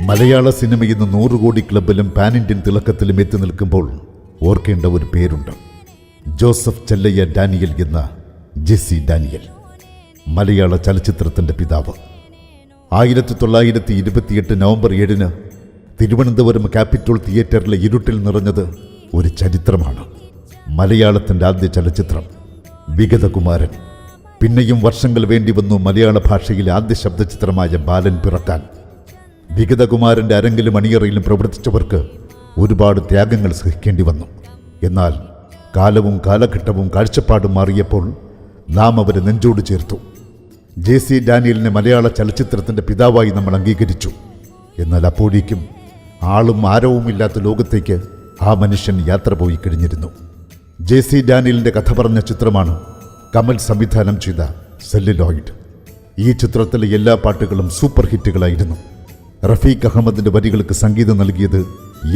മലയാള cinema ഇന്ന് 100 കോടി ക്ലബിലും pan Indian തിളക്കത്തിലും എത്തി നിൽക്കുമ്പോൾ ഓർക്കേണ്ട ഒരു പേരുണ്ട്. ജോസഫ് ചെല്ലയ്യ ഡാനിയൽ എന്ന ജെസ്സി ഡാനിയൽ, മലയാള ചലച്ചിത്രത്തിൻ്റെ പിതാവ്. 1928 നവംബർ 7 തിരുവനന്തപുരം ക്യാപിറ്റോൾ തിയേറ്ററിലെ ഇരുട്ടിൽ നിറഞ്ഞത് ഒരു ചരിത്രമാണ്. മലയാളത്തിൻ്റെ ആദ്യ ചലച്ചിത്രം വിഗതകുമാരൻ. പിന്നെയും വർഷങ്ങൾ വേണ്ടി വന്നു മലയാള ഭാഷയിലെ ആദ്യ ശബ്ദചിത്രമായ ബാലൻ പിറക്കാൻ. വിഗതകുമാരൻ്റെ അരങ്ങിലും അണിയറയിലും പ്രവർത്തിച്ചവർക്ക് ഒരുപാട് ത്യാഗങ്ങൾ സഹിക്കേണ്ടി വന്നു. എന്നാൽ കാലവും കാലഘട്ടവും കാഴ്ചപ്പാടും മാറിയപ്പോൾ നാം അവരെ നെഞ്ചോട് ചേർത്തു. ജെസ്സി ഡാനിയലിനെ മലയാള ചലച്ചിത്രത്തിൻ്റെ പിതാവായി നമ്മൾ അംഗീകരിച്ചു. എന്നാൽ അപ്പോഴേക്കും ആളും ആരവുമില്ലാത്ത ലോകത്തേക്ക് ആ മനുഷ്യൻ യാത്ര പോയി കഴിഞ്ഞിരുന്നു. ജെസ്സി ഡാനിയലിൻ്റെ കഥ പറഞ്ഞ ചിത്രമാണ് കമൽ സംവിധാനം ചെയ്ത സെല്ലുലോയിഡ്. ഈ ചിത്രത്തിലെ എല്ലാ പാട്ടുകളും സൂപ്പർ ഹിറ്റുകളായിരുന്നു. റഫീഖ് അഹമ്മദിൻ്റെ വരികൾക്ക് സംഗീതം നൽകിയത്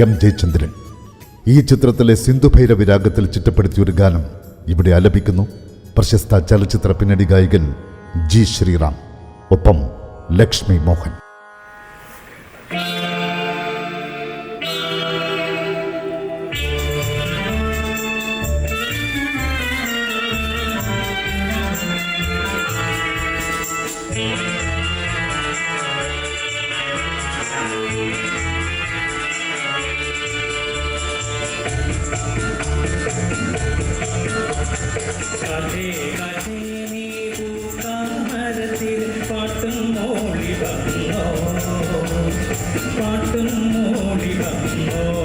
എം ജയചന്ദ്രൻ. ഈ ചിത്രത്തിലെ സിന്ധുഭൈരവി രാഗത്തിൽ ചിട്ടപ്പെടുത്തിയ ഒരു ഗാനം ഇവിടെ ആലപിക്കുന്നു പ്രശസ്ത ചലച്ചിത്ര പിന്നണി ഗായകൻ ജി ശ്രീറാം, ഒപ്പം ലക്ഷ്മി മോഹൻ. പാട്ടും മോളി വന്നോ